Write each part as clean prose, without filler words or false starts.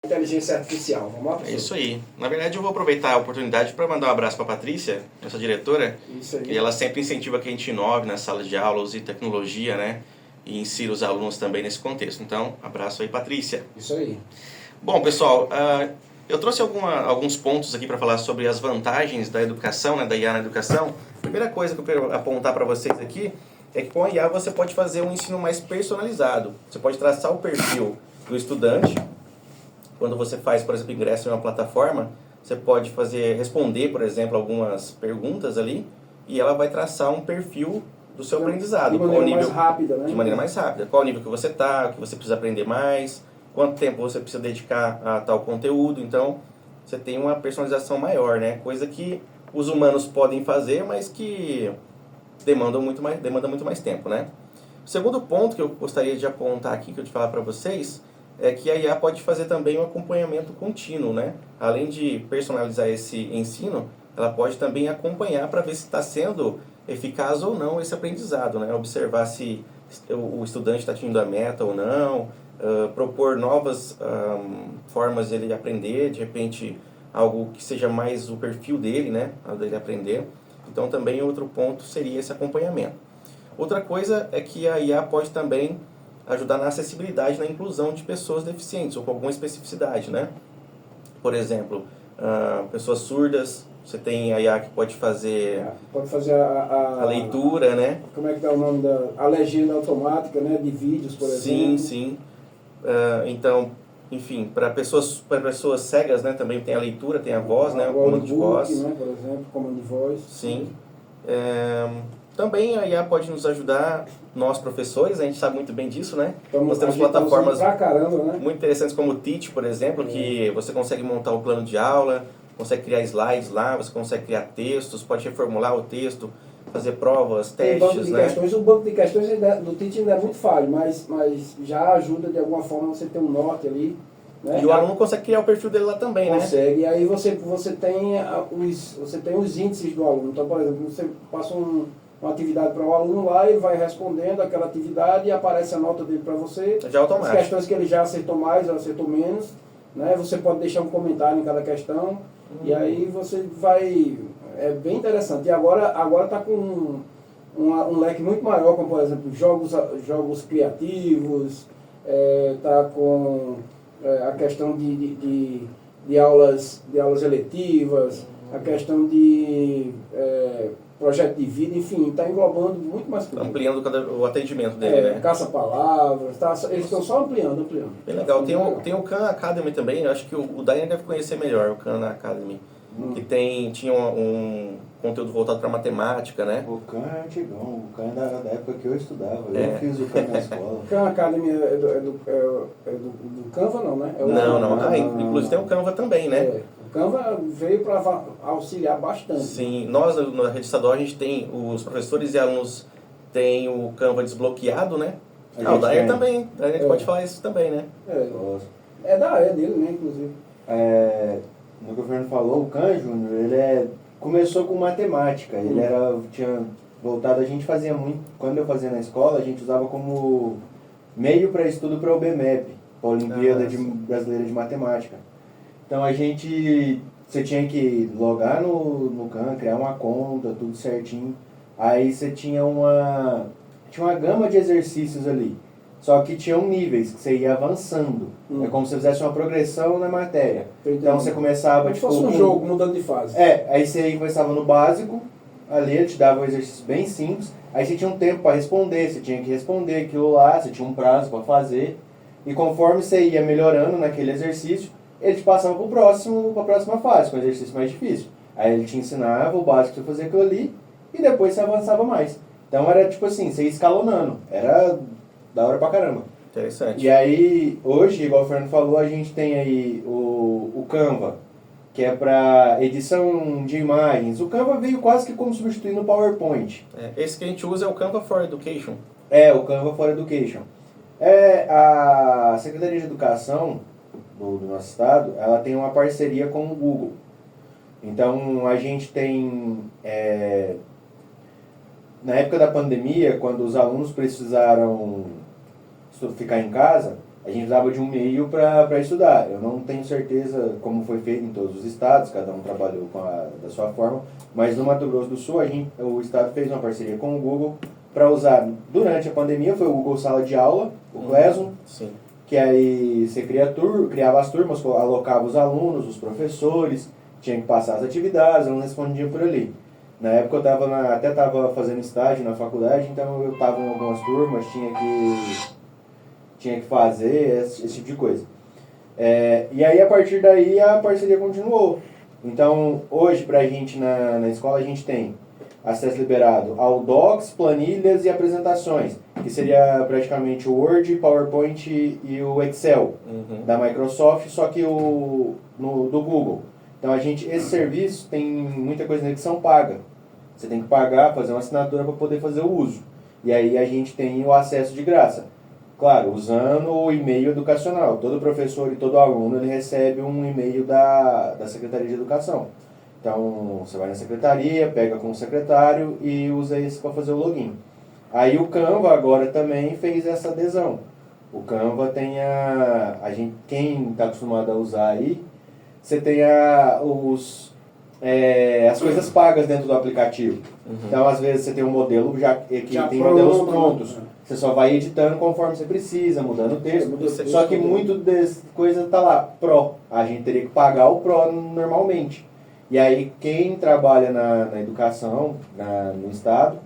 inteligência artificial. Vamos lá, É professor? isso aí. Na verdade, eu vou aproveitar a oportunidade para mandar um abraço para a Patrícia, nossa diretora, Isso aí. e ela sempre incentiva que a gente inove nas salas de aula, use tecnologia, né? E insira os alunos também nesse contexto. Então, abraço aí, Patrícia. Isso aí. Bom, pessoal, eu trouxe alguns pontos aqui para falar sobre as vantagens da educação, né, da IA na educação. A primeira coisa que eu quero apontar para vocês aqui é que com a IA você pode fazer um ensino mais personalizado. Você pode traçar o perfil do estudante. Quando você faz, por exemplo, ingresso em uma plataforma, você pode responder, por exemplo, algumas perguntas ali e ela vai traçar um perfil do seu aprendizado. De maneira mais rápida, né? De maneira mais rápida. Qual o nível que você está, o que você precisa aprender mais, quanto tempo você precisa dedicar a tal conteúdo. Então, você tem uma personalização maior, né? Coisa que os humanos podem fazer, mas que demanda muito mais tempo, né? O segundo ponto que eu gostaria de apontar aqui, que eu te falar para vocês, é que a IA pode fazer também um acompanhamento contínuo, né? Além de personalizar esse ensino, ela pode também acompanhar para ver se está sendo eficaz ou não esse aprendizado, né? Observar se o estudante está atingindo a meta ou não, propor novas formas de ele aprender, de repente algo que seja mais o perfil dele, né? Dele aprender. Então também outro ponto seria esse acompanhamento. Outra coisa é que a IA pode também ajudar na acessibilidade, na inclusão de pessoas deficientes ou com alguma especificidade, né? Por exemplo, pessoas surdas, você tem a IA que pode fazer a leitura, né? Como é que dá o nome a legenda automática, né? De vídeos, por exemplo. Sim. Então, enfim, para pessoas cegas, né? Também tem a leitura, tem a voz, né? O comando de voz. Né? Por exemplo, comando de voz. Sim. Também a IA pode nos ajudar, nós professores, a gente sabe muito bem disso, né? Nós temos plataformas pra caramba, né? muito interessantes como o Teach, por exemplo, que você consegue montar o plano de aula, consegue criar slides lá, você consegue criar textos, pode reformular o texto, fazer provas, testes, banco de né? questões. O banco de questões do Teach ainda é muito falho, mas já ajuda de alguma forma você ter um norte ali. Né? E o aluno consegue criar o perfil dele lá também, né? Consegue. E aí você tem os índices do aluno. Então, por exemplo, você passa uma atividade para o aluno lá, ele vai respondendo aquela atividade e aparece a nota dele para você. Já automático. As questões que ele já acertou mais ou acertou menos. Né? Você pode deixar um comentário em cada questão. E aí você vai... É bem interessante. E agora está com um leque muito maior, como por exemplo jogos criativos, está com a questão de aulas eletivas, a questão de projeto de vida, enfim, está englobando muito mais coisas. Ampliando o atendimento dele, né? Caça-palavras, eles estão só ampliando. Bem legal. Tem o Khan Academy também, eu acho que o Dainer deve conhecer melhor o Khan Academy. Que tinha um conteúdo voltado para matemática, né? O Khan é antigão, o Khan é da época que eu estudava, eu fiz o Khan na escola. O Khan Academy é do Canva, não, né? Não. Inclusive tem o Canva também, né? O Canva veio para auxiliar bastante. Sim, nós na rede estadual a gente tem, os professores e alunos têm o Canva desbloqueado, né? O Dainer também, a gente pode falar isso também, né? É dele, né, inclusive. No que o Fernando falou, o Khan Júnior, começou com matemática, tinha voltado, a gente fazia muito, quando eu fazia na escola, a gente usava como meio para estudo para o BMEP, a Olimpíada Brasileira de Matemática. Então você tinha que logar no Khan, criar uma conta, tudo certinho, aí você tinha uma gama de exercícios ali. Só que tinham níveis que você ia avançando. É como se você fizesse uma progressão na matéria. Então você começava... Como se fosse um jogo, mudando de fase. Aí você começava no básico, ali ele te dava um exercício bem simples, aí você tinha um tempo para responder, você tinha que responder aquilo lá, você tinha um prazo para fazer, e conforme você ia melhorando naquele exercício, ele te passava para a próxima fase, com um exercício mais difícil. Aí ele te ensinava o básico para você fazer aquilo ali, e depois você avançava mais. Então era tipo assim, você ia escalonando, era... da hora pra caramba. Interessante. E aí, hoje, igual o Fernando falou, a gente tem aí o Canva, que é para edição de imagens. O Canva veio quase que como substituindo o PowerPoint. Esse que a gente usa é o Canva for Education. O Canva for Education. A Secretaria de Educação do nosso estado, ela tem uma parceria com o Google. Então, a gente tem... na época da pandemia, quando os alunos precisaram ficar em casa, a gente usava de um meio para estudar. Eu não tenho certeza como foi feito em todos os estados, cada um trabalhou da sua forma, mas no Mato Grosso do Sul o estado fez uma parceria com o Google para usar durante a pandemia, foi o Google Sala de Aula, o Classroom, Sim. que aí você criava as turmas, alocava os alunos, os professores, tinha que passar as atividades, não respondia por ali. Na época eu até estava fazendo estágio na faculdade, então eu estava em algumas turmas, tinha que fazer esse tipo de coisa. E aí, a partir daí, a parceria continuou. Então, hoje, pra gente na escola, a gente tem acesso liberado ao Docs, planilhas e apresentações, que seria praticamente o Word, PowerPoint e o Excel da Microsoft, só que do Google. Então, esse serviço tem muita coisa nele que são paga. Você tem que pagar, fazer uma assinatura para poder fazer o uso. E aí a gente tem o acesso de graça. Claro, usando o e-mail educacional. Todo professor e todo aluno ele recebe um e-mail da Secretaria de Educação. Então, você vai na secretaria, pega com o secretário e usa esse para fazer o login. Aí o Canva agora também fez essa adesão. O Canva tem quem está acostumado a usar aí, você tem as coisas pagas dentro do aplicativo. Então, às vezes, você tem um modelo que tem modelos prontos. Você só vai editando conforme você precisa, mudando o texto. Só que muito das coisas está lá, Pro. A gente teria que pagar o Pro normalmente. E aí, quem trabalha na educação, no estado,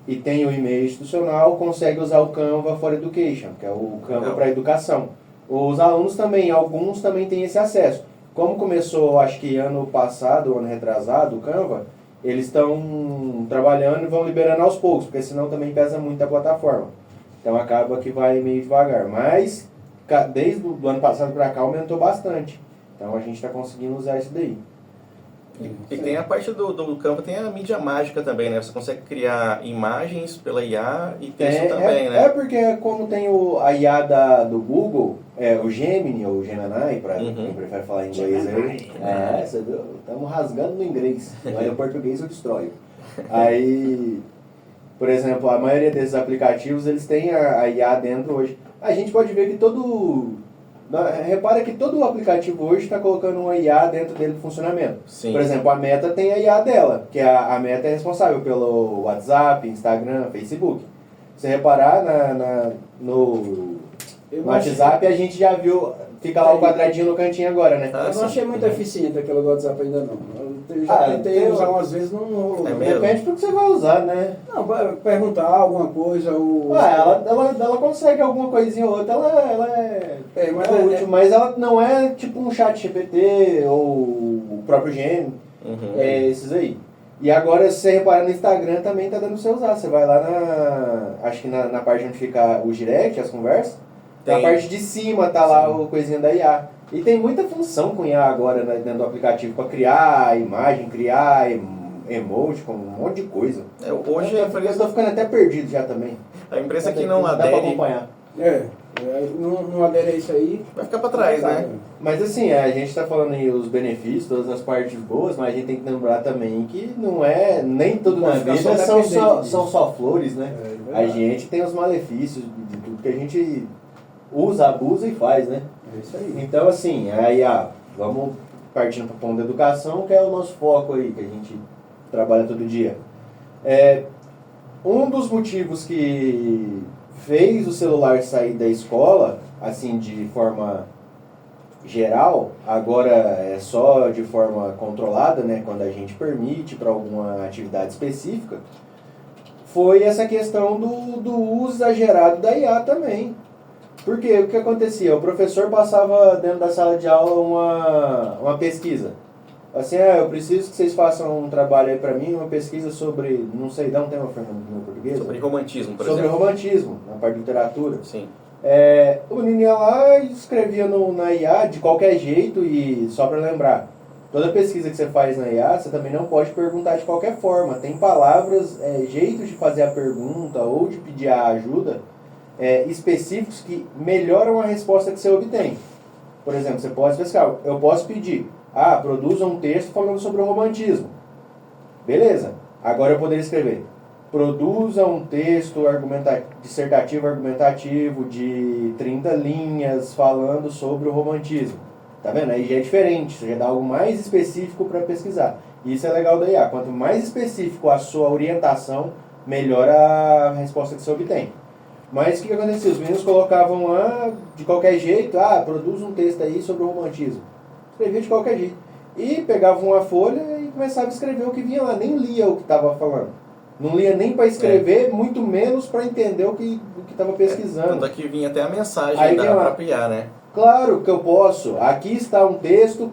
e tem o e-mail institucional, consegue usar o Canva for Education, que é o Canva para educação. Os alunos também, alguns também têm esse acesso. Como começou, acho que ano passado, ano retrasado, o Canva, eles estão trabalhando e vão liberando aos poucos, porque senão também pesa muito a plataforma. Então acaba que vai meio devagar. Mas, desde o ano passado para cá, aumentou bastante. Então a gente está conseguindo usar isso daí. E tem a parte do Canva, tem a mídia mágica também, né? Você consegue criar imagens pela IA e texto também, né? Porque como tem a IA do Google, o Gemini ou o Gemini, para quem prefere falar inglês aí. Você viu? Estamos rasgando no inglês, mas no português eu destroio. Aí, por exemplo, a maioria desses aplicativos, eles têm a IA dentro hoje. A gente pode ver que repara que todo o aplicativo hoje está colocando uma IA dentro dele do funcionamento. Sim. Por exemplo, a Meta tem a IA dela, que a Meta é responsável pelo WhatsApp, Instagram, Facebook. Se você reparar no WhatsApp, a gente já viu, fica lá o quadradinho no cantinho agora, né? Eu não achei muito eficiente aquele do WhatsApp ainda não. Eu já tentei usar umas vezes, não rolou. Depende do que você vai usar, né? Não, perguntar alguma coisa. Ela consegue alguma coisinha ou outra, ela é útil, mas ela não é tipo um chat GPT ou o próprio Gênio, esses aí. E agora, se você reparar no Instagram, também tá dando pra você usar. Você vai lá acho que na parte onde fica o direct, as conversas, na parte de cima tá lá o coisinha da IA. E tem muita função com IA agora dentro do aplicativo, para criar imagem, criar emoji, com um monte de coisa. Hoje eu tô ficando até perdido já também. A empresa que não dá adere... pra acompanhar. Não adere a isso aí... Vai ficar para trás, né? Mas assim, a gente tá falando aí os benefícios, todas as partes boas, mas a gente tem que lembrar também que não é... Nem tudo na vida são só flores, né? A gente tem os malefícios de tudo que a gente usa, abusa e faz, né? É isso aí. Então, assim, aí vamos partindo para o ponto da educação, que é o nosso foco aí, que a gente trabalha todo dia. Um dos motivos que fez o celular sair da escola, assim, de forma geral, agora é só de forma controlada, né, quando a gente permite para alguma atividade específica, foi essa questão do uso exagerado da IA também. Porque o que acontecia? O professor passava dentro da sala de aula uma pesquisa. Assim, eu preciso que vocês façam um trabalho aí pra mim, uma pesquisa sobre, não sei, dá um tema no português? Sobre romantismo, por exemplo. Sobre romantismo, na parte de literatura. Sim. O menino ia lá e escrevia na IA de qualquer jeito e só pra lembrar. Toda pesquisa que você faz na IA, você também não pode perguntar de qualquer forma. Tem palavras, jeitos de fazer a pergunta ou de pedir a ajuda específicos que melhoram a resposta que você obtém. Por exemplo, você pode pesquisar, eu posso pedir, produza um texto falando sobre o romantismo. Beleza, agora eu poderia escrever, produza um texto dissertativo argumentativo de 30 linhas falando sobre o romantismo. Tá vendo? Aí já é diferente, você já dá algo mais específico para pesquisar. E isso é legal da IA. Quanto mais específico a sua orientação, melhor a resposta que você obtém. Mas o que acontecia? Os meninos colocavam lá de qualquer jeito, produz um texto aí sobre o romantismo. Escrevia de qualquer jeito. E pegavam uma folha e começava a escrever o que vinha lá, nem lia o que estava falando. Não lia nem para escrever, muito menos para entender o que estava pesquisando. Tanto aqui vinha até a mensagem Aí da própria IA, né? Claro que eu posso. Aqui está um texto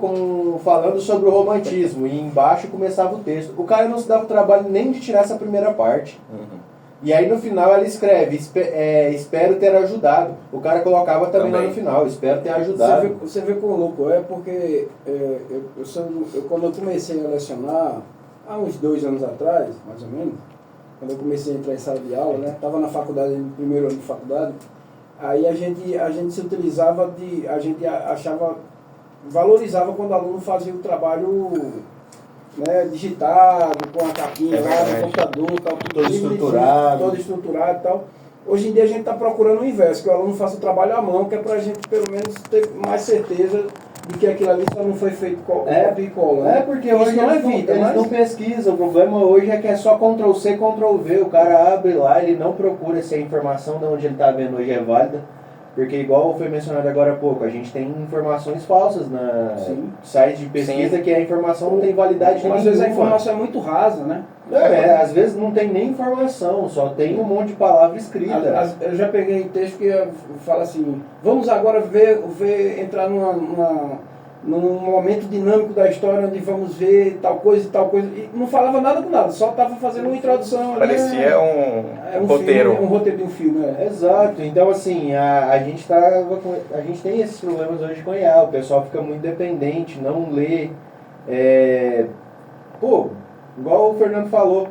falando sobre o romantismo. E embaixo começava o texto. O cara não se dava o trabalho nem de tirar essa primeira parte. E aí no final ela escreve, espero ter ajudado. O cara colocava também lá no final, espero ter ajudado. Você vê como louco é, porque quando eu comecei a lecionar, há uns 2 anos atrás, mais ou menos, quando eu comecei a entrar em sala de aula, né? Estava na faculdade, no primeiro ano de faculdade, aí a gente se utilizava a gente valorizava quando o aluno fazia o trabalho, né, digitado, com a capinha lá no computador, tal, todo estruturado e tal. Hoje em dia a gente está procurando o inverso, que o aluno faça o trabalho à mão, que é para a gente pelo menos ter mais certeza de que aquilo ali só não foi feito copia e cola. Né? Porque hoje eles não pesquisam. O problema hoje é que é só Ctrl+C, Ctrl+V. O cara abre lá, ele não procura se a informação de onde ele está vendo hoje é válida. Porque igual foi mencionado agora há pouco, a gente tem informações falsas na sites de pesquisa. Sim. Que a informação não tem validade nenhuma. Às vezes a informação é muito rasa, né? Às vezes não tem nem informação, só tem um monte de palavra escrita. Eu já peguei texto que fala assim, vamos agora entrar num momento dinâmico da história onde vamos ver tal coisa e tal coisa. E não falava nada com nada, só estava fazendo uma introdução. Parecia um roteiro. Filme, um roteiro de um filme. Exato. Então, assim, a gente tem esses problemas hoje com a IA. O pessoal fica muito dependente, não lê. Igual o Fernando falou,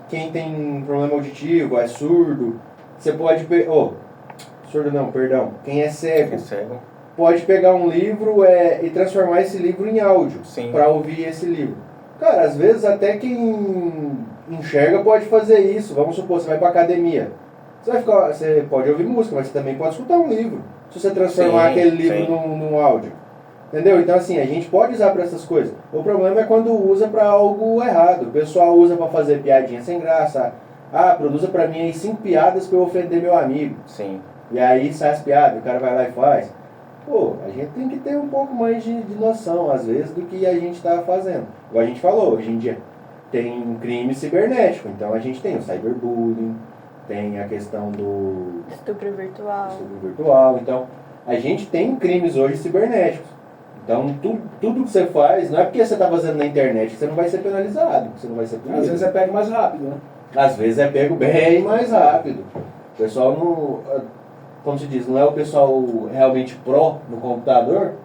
quem tem problema auditivo, é surdo, você pode... surdo não, perdão. Quem é cego. Pode pegar um livro e transformar esse livro em áudio para ouvir esse livro. Cara, às vezes até quem enxerga pode fazer isso. Vamos supor, você vai para academia. Você pode ouvir música, mas você também pode escutar um livro. Se você transformar aquele livro num áudio. Entendeu? Então assim, a gente pode usar para essas coisas. O problema é quando usa para algo errado. O pessoal usa para fazer piadinha sem graça. Produza para mim aí 5 piadas para eu ofender meu amigo. Sim. E aí sai as piadas, o cara vai lá e faz. A gente tem que ter um pouco mais de noção, às vezes, do que a gente está fazendo. Igual a gente falou, hoje em dia tem crime cibernético, então a gente tem o cyberbullying, tem a questão do estupro virtual. Então, a gente tem crimes hoje cibernéticos. Então, tudo que você faz, não é porque você está fazendo na internet que você não vai ser penalizado, que você não vai ser punido. Às vezes é pego mais rápido, né? Às vezes é pego bem mais rápido. O pessoal não... Como se diz, não é o pessoal realmente pró no computador,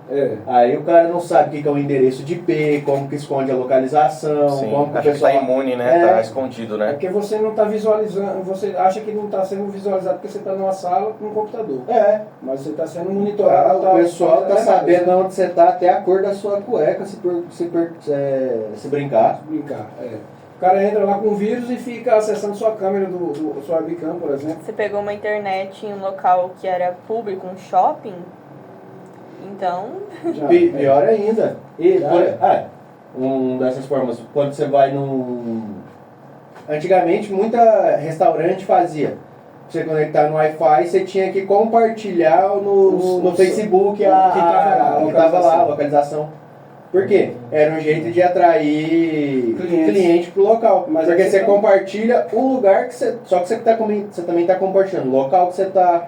aí o cara não sabe o que é o endereço de IP, como que esconde a localização, como que o pessoal... Acho que tá imune, né? Tá escondido, né? É porque você não está visualizando, você acha que não está sendo visualizado porque você está numa sala com um computador. Mas você está sendo monitorado. O pessoal está sabendo onde você está, até a cor da sua cueca, se brincar. O cara entra lá com vírus e fica acessando sua câmera sua webcam, por exemplo. Você pegou uma internet em um local que era público, um shopping, então... Pior ainda. Dessas formas, quando você vai Antigamente, muita restaurante fazia. Pra você conectar no Wi-Fi, você tinha que compartilhar no Facebook que estava lá, a localização. Por quê? Era um jeito de atrair cliente pro local. Porque você compartilha o lugar que você... Só que você também está compartilhando o local que você está,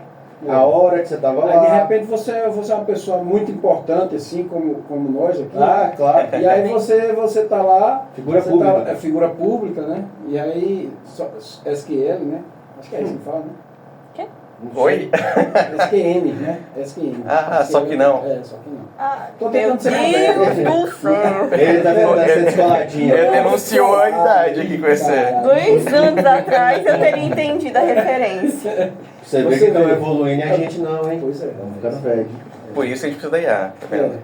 a hora que você estava lá. Aí, de repente você é uma pessoa muito importante, assim como nós aqui. Claro. E aí você tá lá... Figura pública. É figura pública, né? E aí... SQL, né? Acho que é isso que fala, né? Oi? SQN, né? SQN. Só que não. Só que não. Meu Deus do céu. Ele tá tentando ser descoladinho. Ele denunciou a idade aqui com esse... 2 anos atrás eu teria entendido a referência. Você vê que estão evoluindo e a gente não, hein? Pois é. Estamos ficando velho. Por isso a gente precisa da IA, tá vendo?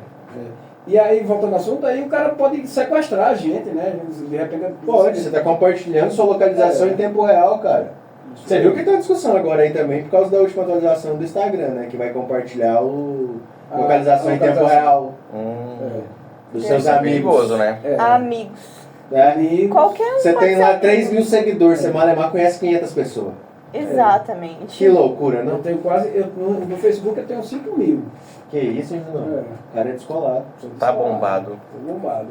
E aí, voltando ao assunto, aí o cara pode sequestrar a gente, né? De repente... Pode, você tá compartilhando sua localização em tempo real, cara. Você viu que tem uma discussão agora aí também por causa da última atualização do Instagram, né? Que vai compartilhar a localização em tempo real dos seus amigos. Perigoso, né? Amigos. É. Qualquer um Você pode tem ser lá amigo. 3 mil seguidores, você malemar conhece 500 pessoas. Exatamente. Que loucura, Eu não? tenho quase... no Facebook eu tenho 5 mil. Que isso, hein, Junão? É. O cara é descolado. Tá bombado. Tô bombado,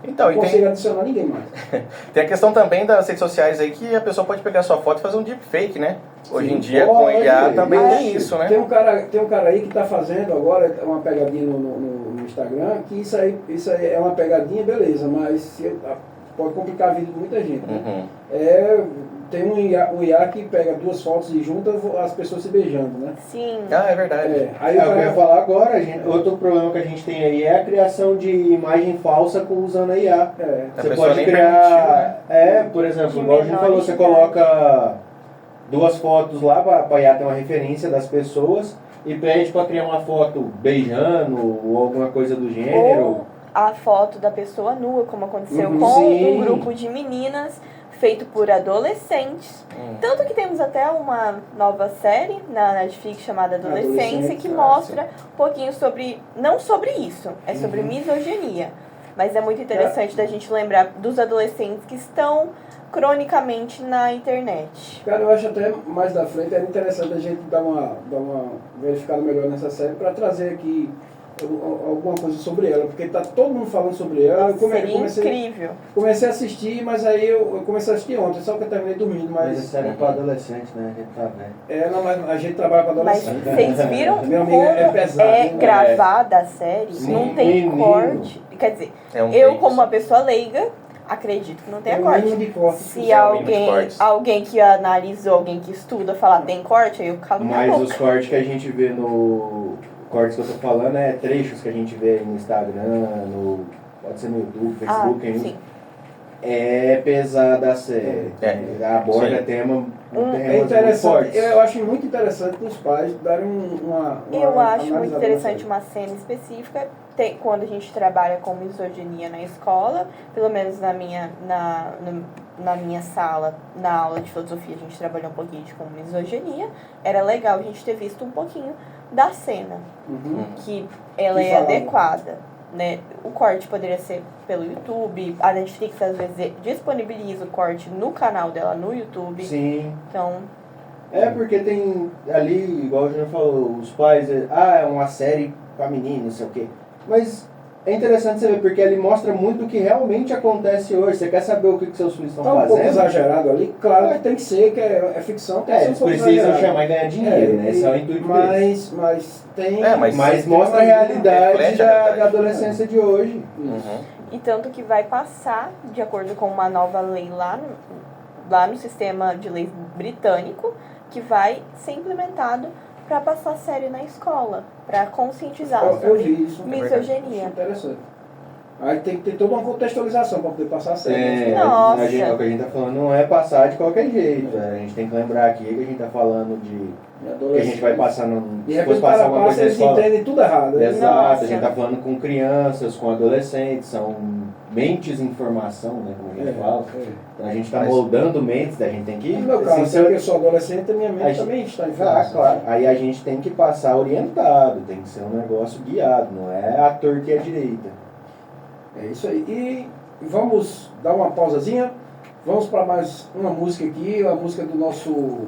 Então, Não e consigo tem, adicionar ninguém mais. tem a questão também das redes sociais aí que a pessoa pode pegar sua foto e fazer um deepfake, né? Hoje em dia, com pode. IA também Mas tem isso, né? Tem um cara aí que está fazendo agora uma pegadinha no Instagram, que isso aí é uma pegadinha, beleza, mas pode complicar a vida de muita gente, né? Uhum. Tem um IA que pega 2 fotos e junta as pessoas se beijando, né? Sim. Ah, é verdade. Aí É o o que eu ia cara, falar agora, outro problema que a gente tem aí é a criação de imagem falsa usando a IA. A Você pessoa pode nem criar. permitiu, Por exemplo, De igual a gente menor falou, você idade. coloca 2 fotos lá para a IA ter uma referência das pessoas e pede para criar uma foto beijando ou alguma coisa do gênero. Ou a foto da pessoa nua, como aconteceu com Sim. um grupo de meninas feito por adolescentes. Tanto que temos até uma nova série na Netflix chamada Adolescência, que mostra um pouquinho sobre, não sobre isso, é sobre misoginia. Mas é muito interessante da gente lembrar dos adolescentes que estão cronicamente na internet. Cara, eu acho até mais da frente era interessante a gente dar uma verificada melhor nessa série para trazer aqui alguma coisa sobre ela, porque tá todo mundo falando sobre ela. Eu Seria incrível. Comecei a assistir, mas aí eu comecei a assistir ontem, só que eu terminei dormindo, Mas mas... isso é para adolescente, né? A gente tá vendo. Não, mas a gente trabalha com Mas adolescente. vocês viram Meu como amigo, é pesado, é hein? gravada a série? Sim. Não tem Menino. corte. Quer dizer, É um eu take como só. uma pessoa leiga, acredito que não tenha Tem um corte. mínimo de corte. Se É o mínimo de cortes. alguém que analisou, alguém que estuda falar tem corte, aí eu calo minha Mas boca. os cortes que a gente vê no. Cortes que eu tô falando é trechos que a gente vê aí no Instagram, pode ser no YouTube, Facebook, hein? sim. É pesada a série. Aborda Sim. temas É muito interessante, fortes. eu acho muito interessante os pais darem uma Eu acho muito analisada interessante na uma cena específica, quando a gente trabalha com misoginia na escola, pelo menos na minha sala, na aula de filosofia, a gente trabalhou um pouquinho com misoginia. Era legal a gente ter visto um pouquinho da cena, Uhum. que ela Que é falava. adequada, né? O corte poderia ser pelo YouTube, a Netflix às vezes disponibiliza o corte no canal dela no YouTube, Sim. então... É porque tem ali, igual o Júnior falou, os pais, é uma série pra menino, não sei o quê. Mas é interessante você ver, porque ele mostra muito do que realmente acontece hoje. Você quer saber o que seus filhos estão Tá um pouco fazendo? exagerado ali, claro que tem que ser, que é ficção, tem que ser um Eles pouco precisam exagerado. chamar e ganhar dinheiro, né? Esse é o intuito deles. Mas tem... Mas tem mostra a uma- realidade reflete a da realidade. adolescência de hoje. Uhum. E tanto que vai passar, de acordo com uma nova lei lá no sistema de leis britânico, que vai ser implementado para passar série na escola, para conscientizar Eu sobre vi isso. misoginia. Interessante. Aí tem que ter toda uma contextualização para poder passar a série. Nossa. O que a gente tá falando não é passar de qualquer jeito. A gente tem que lembrar aqui que a gente tá falando de que a gente vai passar De se repente fosse o passar cara alguma passa coisa na eles escola. entendem tudo errado. né? Exato, Nossa. a gente tá falando com crianças, com adolescentes, são mentes em formação, né, como a gente fala. Então a gente tá Mas- moldando mentes, a gente tem que... No meu caso, se eu sou adolescente, a minha mente também está em Claro. Aí a gente tem que passar orientado, tem que ser um negócio guiado, não é a torta e a direita. É isso aí. E vamos dar uma pausazinha. Vamos para mais uma música aqui, a música do nosso